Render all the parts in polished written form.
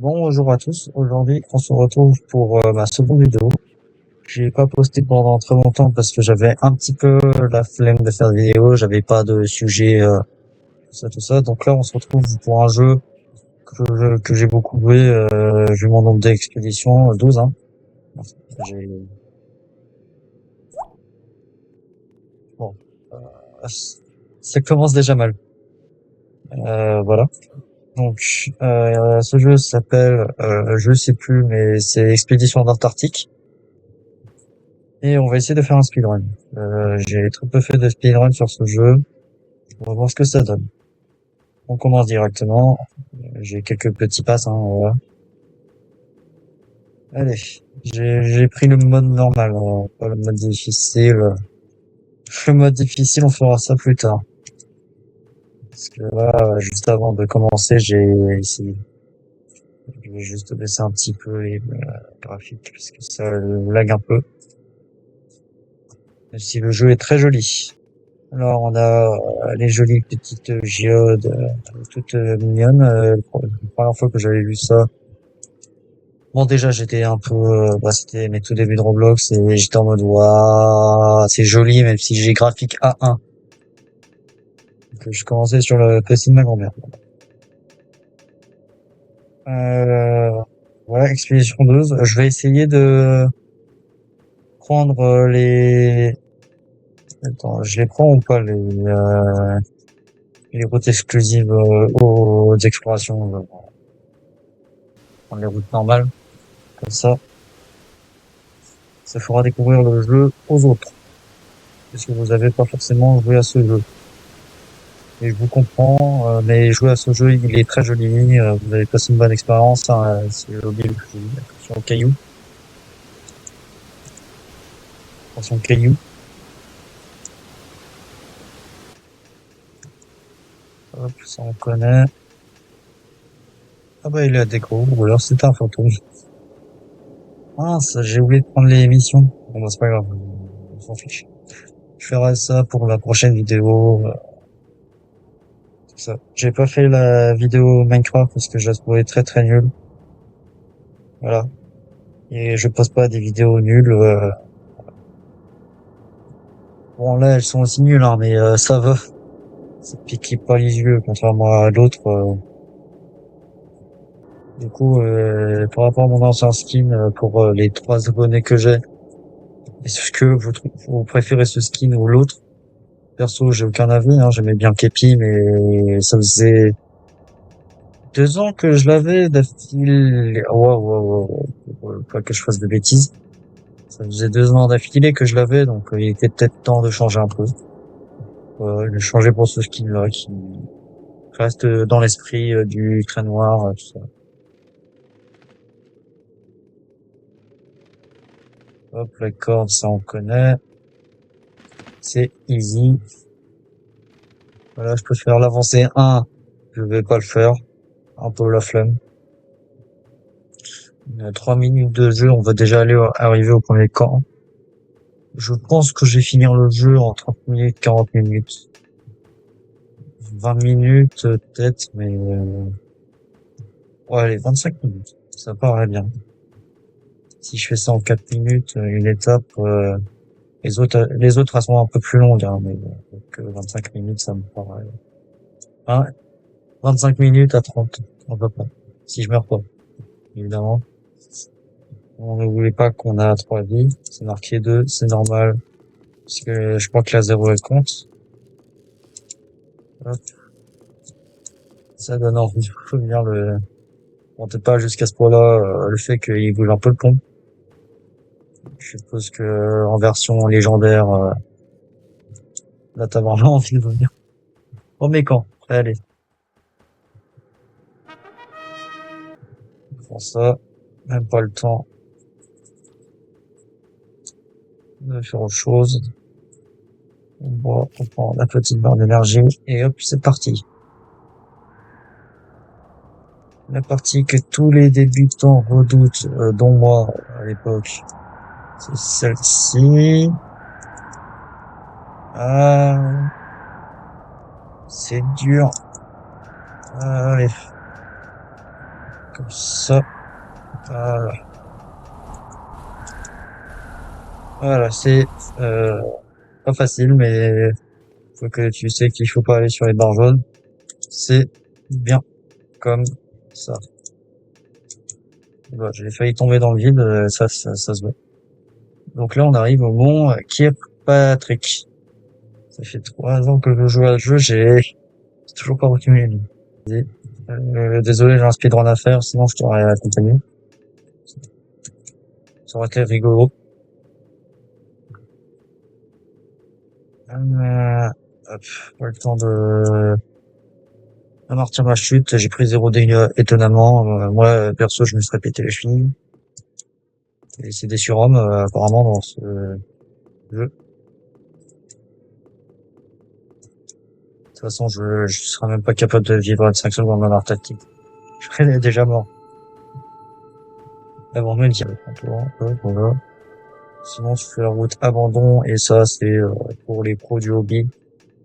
Bonjour à tous, aujourd'hui on se retrouve pour ma seconde vidéo. J'ai pas posté pendant très longtemps parce que j'avais un petit peu la flemme de faire des vidéos, j'avais pas de sujet, tout ça. Donc là on se retrouve pour un jeu que j'ai beaucoup joué, j'ai mon nombre d'expéditions, 12 hein. J'ai, bon, euh, ça commence déjà mal. Voilà. Donc ce jeu s'appelle, je sais plus, mais c'est Expédition d'Antarctique. Et on va essayer de faire un speedrun. J'ai très peu fait de speedrun sur ce jeu. On va voir ce que ça donne. On commence directement. J'ai quelques petits passes, hein, voilà. Allez. J'ai pris le mode normal, pas le mode difficile. Le mode difficile, on fera ça plus tard. Parce que là, juste avant de commencer, j'ai essayé. Je vais juste baisser un petit peu les graphiques, parce que ça lag un peu. Même si le jeu est très joli. Alors, on a les jolies petites géodes, toutes mignonnes. La première fois que j'avais vu ça, bon, déjà, j'étais un peu, c'était mes tout débuts de Roblox et j'étais en mode, waouh, c'est joli, même si j'ai graphique A1. Donc, je commençais sur le PC de ma grand-mère. Euh, voilà, Expédition 12. Je vais essayer de prendre attends, je les prends ou pas, les routes exclusives aux explorations, prendre les routes normales, comme ça fera découvrir le jeu aux autres, parce que vous n'avez pas forcément joué à ce jeu. Et je vous comprends, mais jouer à ce jeu, il est très joli, vous avez passé une bonne expérience, hein, c'est joli, attention aux cailloux, attention aux cailloux, hop, ça on connaît. Ah bah il est à déco, ou alors c'est un fantôme. Ah, ça, j'ai oublié de prendre les missions. Bon bah c'est pas grave, on s'en fiche. Je ferai ça pour la prochaine vidéo, tout ça. J'ai pas fait la vidéo Minecraft parce que je la trouvais très très nulle, voilà. Et je poste pas des vidéos nulles, bon là elles sont aussi nulles, hein, mais ça va. Ça pique pas les yeux, contrairement à l'autre. Du coup, par rapport à mon ancien skin, pour les 3 abonnés que j'ai, est-ce que vous préférez ce skin ou l'autre? Perso, j'ai aucun avis, hein, j'aimais bien Kepi, mais ça faisait 2 ans que je l'avais d'affilée. Pas que je fasse de bêtises. Ça faisait 2 ans d'affilée que je l'avais, donc il était peut-être temps de changer un peu. Je vais changer pour ce skin-là qui reste dans l'esprit du craie noir, tout ça. Hop, la corde, ça on connaît. C'est easy. Voilà, je peux faire l'avancée 1. Je vais pas le faire. Un peu la flemme. 3 minutes de jeu, on va déjà arriver au premier camp. Je pense que je vais finir le jeu en 30 minutes, 40 minutes. 20 minutes, peut-être, mais, ouais, allez, 25 minutes. Ça paraît bien. Si je fais ça en 4 minutes, une étape, les autres, elles sont un peu plus longues, hein, mais bon, donc, 25 minutes, ça me paraît, hein, 25 minutes à 30, à peu près. Si je meurs pas, évidemment. On n'oublie pas qu'on a 3 vies. C'est marqué 2, c'est normal. Parce que je crois que la 0 elle compte. Hop. Ça donne envie. Faut venir bon, peut-être pas jusqu'à ce point-là, le fait qu'il bouge un peu le pont. Je suppose que, en version légendaire, là, t'as vraiment envie de venir. Oh, mais quand? Allez. Pour ça. Même pas le temps de faire autre chose. On boit, on prend la petite barre d'énergie. Et hop, c'est parti. La partie que tous les débutants redoutent, dont moi, à l'époque. C'est celle-ci. Ah, c'est dur. Allez. Comme ça. Voilà. Voilà, c'est pas facile, mais faut que tu sais qu'il faut pas aller sur les barres jaunes. C'est bien comme ça. Voilà, j'ai failli tomber dans le vide, ça se voit. Donc là, on arrive au mont Kirkpatrick. Ça fait 3 ans que je joue à ce jeu, j'ai toujours pas retenu les noms. Désolé, j'ai un speedrun à faire, sinon je t'aurais accompagné. Ça aurait été rigolo. Euh, hop, pas le temps d'amortir ma chute. J'ai pris 0 dégâts étonnamment. Moi, perso, je me serais pété les chevilles. Et c'est des surhommes, apparemment, dans ce jeu. De toute façon, je serais même pas capable de vivre 5 secondes dans leur tactique. Je serais déjà mort. Abandon, il y a voilà. Sinon, tu fais la route abandon, et ça, c'est pour les pros du hobby.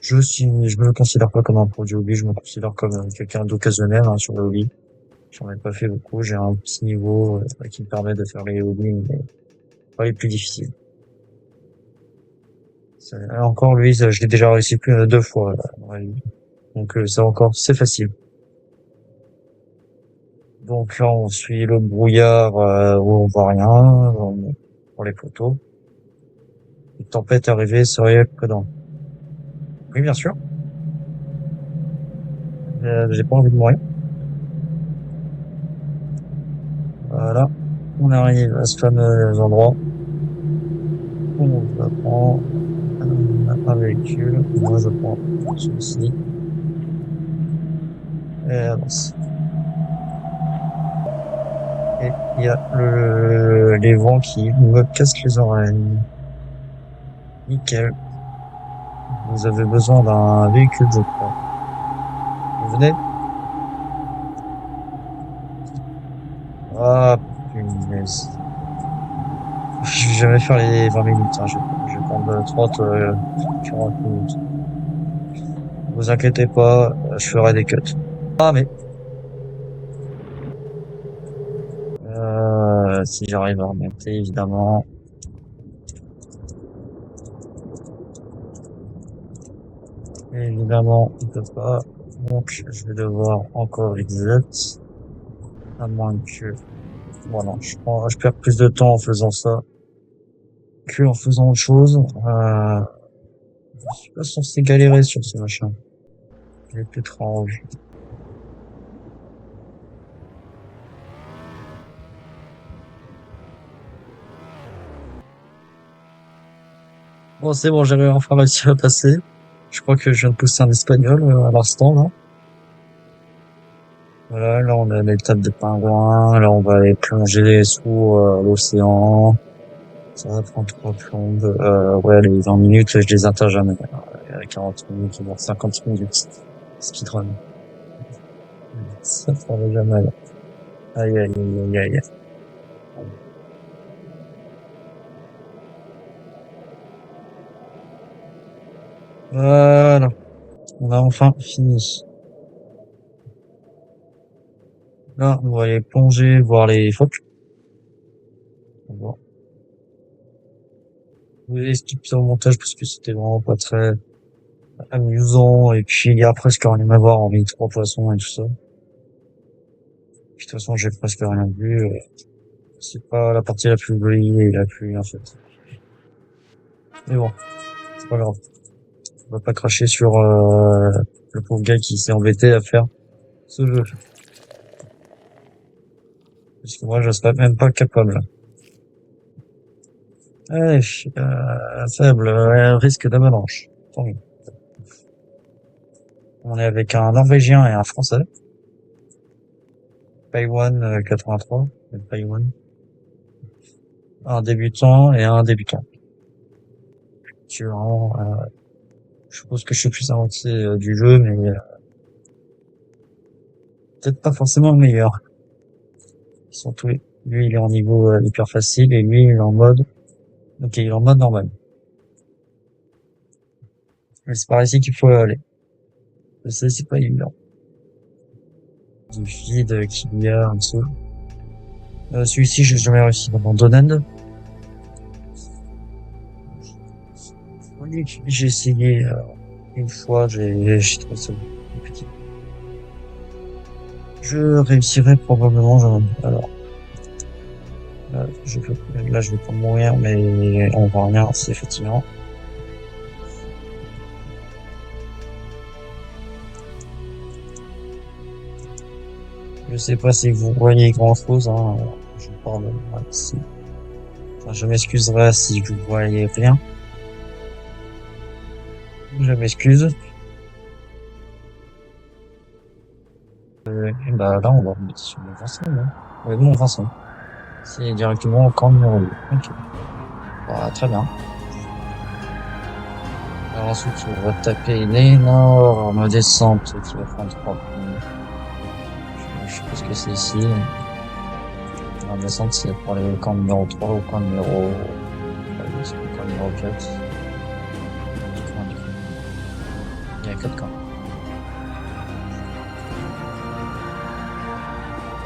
Je me considère pas comme un pro du hobby, je me considère comme quelqu'un d'occasionnel hein, sur le hobby. J'en ai pas fait beaucoup, j'ai un petit niveau qui me permet de faire les hobbies, mais pas les plus difficiles. Encore lui, je l'ai déjà réussi plus de 2 fois dans la vie. Donc ça encore, c'est facile. Donc là, on suit le brouillard où on voit rien pour les photos. Une tempête arrivée, soyez prudent. Oui, bien sûr. J'ai pas envie de mourir. Voilà. On arrive à ce fameux endroit. On va prendre un véhicule. Moi, je prends celui-ci. Et avance. Et il y a les vents qui me cassent les oreilles. Nickel. Vous avez besoin d'un véhicule, je crois. Vous venez? Ah, punaise. Je vais jamais faire les 20 minutes, hein. Je vais prendre 30, 40 minutes. Vous inquiétez pas, je ferai des cuts. Ah, mais, si j'arrive à remonter, évidemment. Évidemment, il peut pas. Donc, je vais devoir encore exit. À moins que, bon, non, je perds plus de temps en faisant ça que en faisant autre chose. Je suis pas censé galérer sur ce machin. C'est étrange. Bon, c'est bon, j'ai enfin réussi à passer. Je crois que je viens de pousser un espagnol à l'instant, là. Voilà, là on a l'étape des pingouins, là on va aller plonger sous l'océan. Ça va prendre 3 plombes. Ouais, les 20 minutes, je les atteins jamais. À 40 minutes, voire 50 minutes. Speedrun. Ça prendra jamais. Aïe, aïe, aïe, aïe, aïe. Voilà, on a enfin fini. Là, on va aller plonger, voir les phoques. On va vous expliquer au montage parce que c'était vraiment pas très amusant. Et puis, il y a presque rien à voir, hormis 3 poissons et tout ça. Puis, de toute façon, j'ai presque rien vu. C'est pas la partie la plus jolie et la plus, en fait. Mais bon, c'est pas grave. On va pas cracher sur, le pauvre gars qui s'est embêté à faire ce jeu. Parce que moi, je serais même pas capable. Ouais, faible, risque d'avalanche. Tant mieux. On est avec un Norvégien et un Français. Taïwan 83. Taïwan. Un débutant et un débutant. Tu vois, je suppose que je suis plus avancé du jeu, mais peut-être pas forcément le meilleur. Ils sont tous lui, il est en niveau hyper facile et lui, il est en mode, ok, il est en mode normal. Mais c'est par ici qu'il faut aller. Je sais, c'est pas évident. du vide qu'il y a en dessous. Celui-ci, j'ai jamais réussi dans Donald. Oui, j'ai essayé une fois, j'ai trouvé ça compliqué. Je réussirai probablement. Alors, là, je vais pas mourir, mais on va rien, c'est effectivement. Je sais pas si vous voyez grand chose, hein. Je parle ici. Enfin, je m'excuserai si vous voyez rien. Je m'excuse. Et bah là, on va remettre sur mon Vincent, non? Oui, mon Vincent. C'est directement au camp numéro 2. Ok. Bah, très bien. Alors ensuite, on va taper une énorme descente qui va prendre 3 minutes. Je sais pas ce que c'est ici. La descente, c'est pour aller au camp numéro 3, au camp numéro, c'est le camp numéro 4. Il y a 4 camps.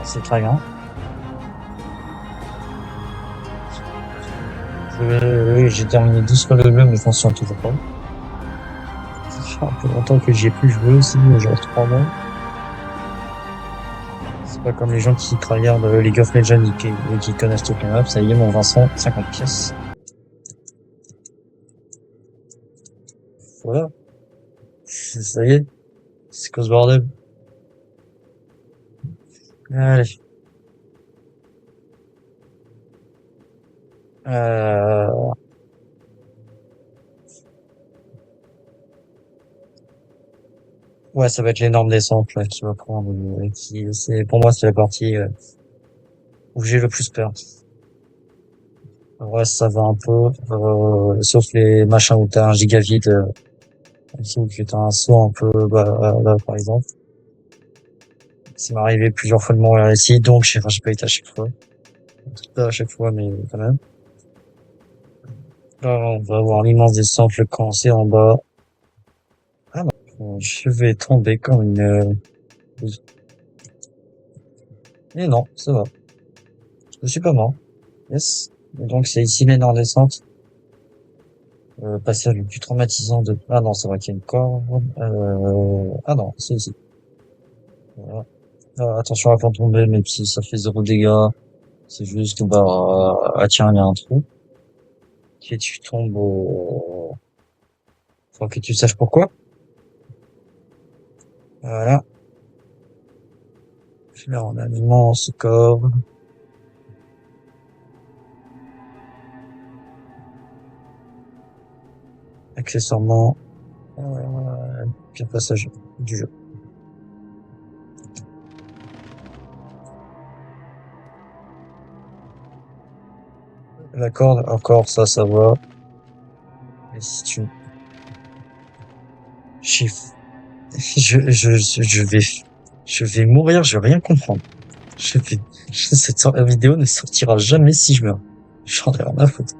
C'est très bien. Oui, j'ai terminé 12 fois le jeu, mais je m'en souviens toujours pas. Ça fait un peu longtemps que j'y ai plus joué aussi, genre 3 mois. C'est pas comme les gens qui tryhardent League of Legends et qui connaissent toutes les maps. Ça y est, mon Vincent, 50 pièces. Voilà. Ça y est. C'est quoi ce bordel? Allez. Euh, ouais, ça va être l'énorme descente, là, qui va prendre, pour moi, c'est la partie, où j'ai le plus peur. Ouais, ça va un peu, sauf les machins où t'as un gigavide, ici où tu as un saut un peu, bah, là, par exemple. Ça m'est arrivé plusieurs fois de mourir ici, donc j'ai pas été à chaque fois. Pas à chaque fois, mais quand même. Là, on va avoir l'immense descente, le cancer en bas. Ah non, je vais tomber comme une, et non, ça va. Je suis pas mort. Yes. Et donc, c'est ici l'énorme descente. Passage le plus traumatisant de... Ah non, c'est vrai qu'il y a une corde. Ah non, c'est ici. Voilà. Attention à pas tomber, même si ça fait 0 dégâts. C'est juste que, bah, ah tiens, il y a un trou. Et tu tombes au... Faut que tu saches pourquoi. Voilà. Là, on a un immense corps. Accessoirement, pire passage du jeu. La corde, encore, ça va. Mais si tu... Chiffre. Je vais mourir, je vais rien comprendre. Je vais, vidéo ne sortira jamais si je meurs. J'en ai rien à foutre.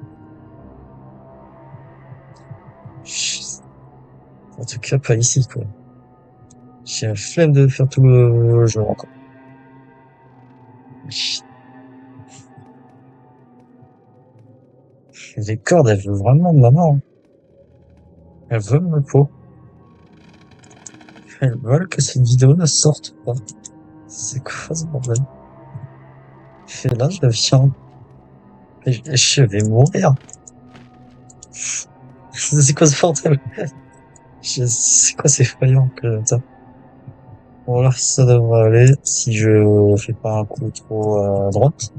En tout cas, pas ici, quoi. J'ai la flemme de faire tout le jeu encore. Les cordes, elles veulent vraiment de ma mort, hein. Elles veulent me peau. Elles veulent que cette vidéo ne sorte pas. C'est quoi ce bordel? Et là, je viens, je vais mourir. C'est quoi ce bordel? C'est quoi ces effrayant que ça? Bon, là, ça devrait aller si je fais pas un coup trop à droite.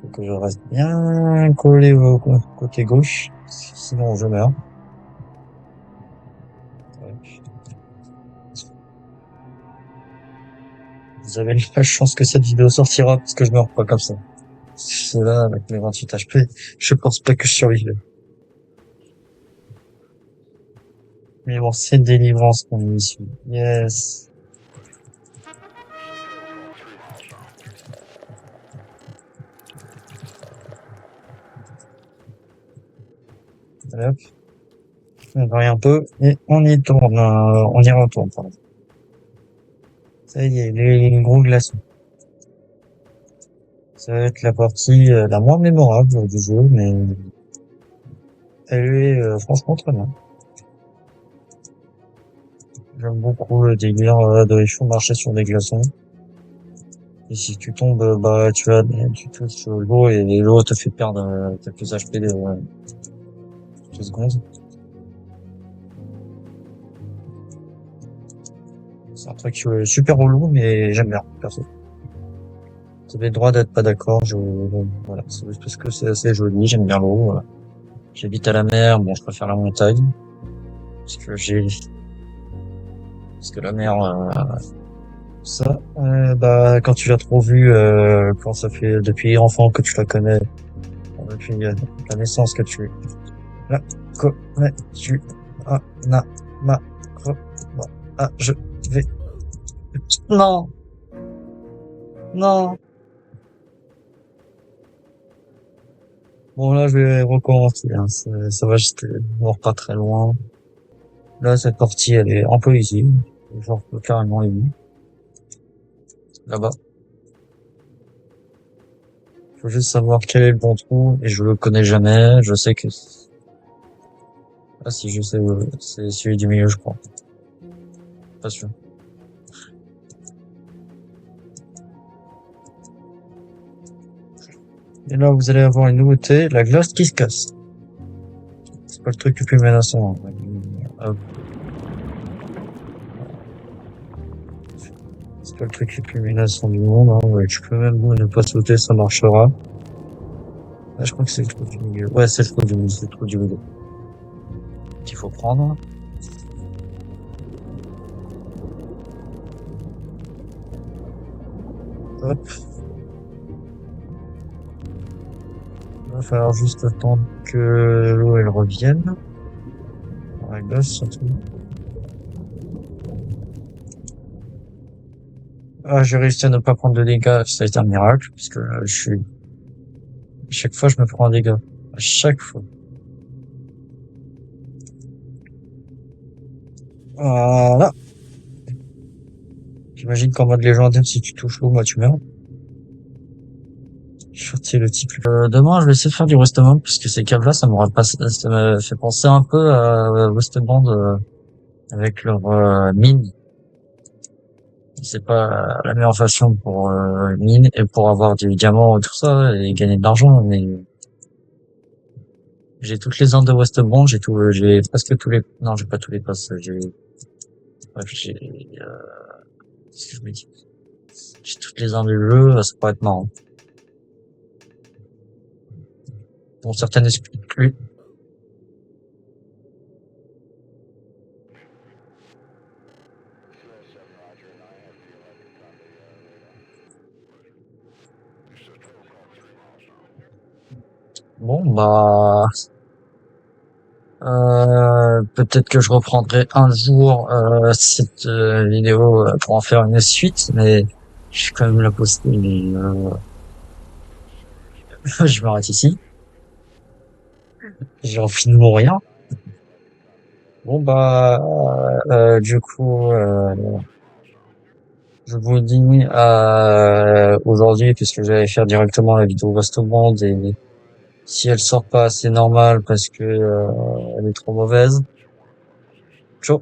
Faut que je reste bien collé au côté gauche. Sinon, je meurs. Ouais. Vous avez la chance que cette vidéo sortira parce que je meurs pas comme ça. C'est là, avec mes 28 HP, je pense pas que je survivrai. Mais bon, c'est délivrance qu'on est ici. Yes. Allez, hop. On varie un peu et on y tourne, on y retourne, pardon. Ça y est, les gros glaçons. Ça va être la partie la moins mémorable du jeu, mais elle est franchement très bien. J'aime beaucoup le délire de il faut marcher sur des glaçons. Et si tu tombes, bah tu touches l'eau et l'eau te fait perdre quelques HP de 2 secondes. C'est un truc super relou, mais j'aime bien, perso. Vous avez le droit d'être pas d'accord, voilà. C'est juste parce que c'est assez joli, j'aime bien l'eau, voilà. J'habite à la mer, bon, je préfère la montagne, parce que parce que la mer, ça, bah, quand tu l'as trop vue, quand ça fait depuis enfant que tu la connais, depuis la naissance que tu la connais, tu ah, na, ma, re, bon, ah, je vais, non, non. Bon, là, je vais recommencer, hein. Ça va, j'étais mort pas très loin. Là, cette partie, elle est un peu easy. Genre, carrément easy. Là-bas. Faut juste savoir quel est le bon trou, et je le connais jamais. Je sais que, ah, si, je sais, c'est celui du milieu, je crois. Pas sûr. Et là, vous allez avoir une nouveauté, la glace qui se casse. C'est pas le truc le plus menaçant, hein. Hop. C'est pas le truc le plus menaçant du monde, hein. Ouais, tu peux même ne pas sauter, ça marchera. Ah, je crois que c'est le trou du milieu. Ouais, c'est le trou du milieu, c'est le trou du milieu qu'il faut prendre. Hop. Il va falloir juste attendre que l'eau elle revienne. Dans la glace surtout. Ah, j'ai réussi à ne pas prendre de dégâts, ça a été un miracle, puisque à chaque fois je me prends un dégât. À chaque fois. Voilà. J'imagine qu'en mode légendaire, si tu touches l'eau, moi tu meurs. C'est le type. Demain, je vais essayer de faire du Westband, puisque ces caves-là, ça m'a fait penser un peu à Westband, avec leur mine. C'est pas la meilleure façon pour mine et pour avoir du diamant et tout ça et gagner de l'argent, mais j'ai toutes les armes de Westband, j'ai presque tous les, non, j'ai pas tous les passes, bref, qu'est-ce que je me dis? J'ai toutes les armes du jeu, ça pourrait être marrant. Pour certaines exclus. Bon, bah, peut-être que je reprendrai un jour, cette vidéo pour en faire une suite, mais je vais quand même la poster, mais je m'arrête ici. J'ai envie de mourir. Bon bah du coup je vous dis aujourd'hui puisque j'allais faire directement la vidéo Band et si elle sort pas c'est normal parce que elle est trop mauvaise. Ciao.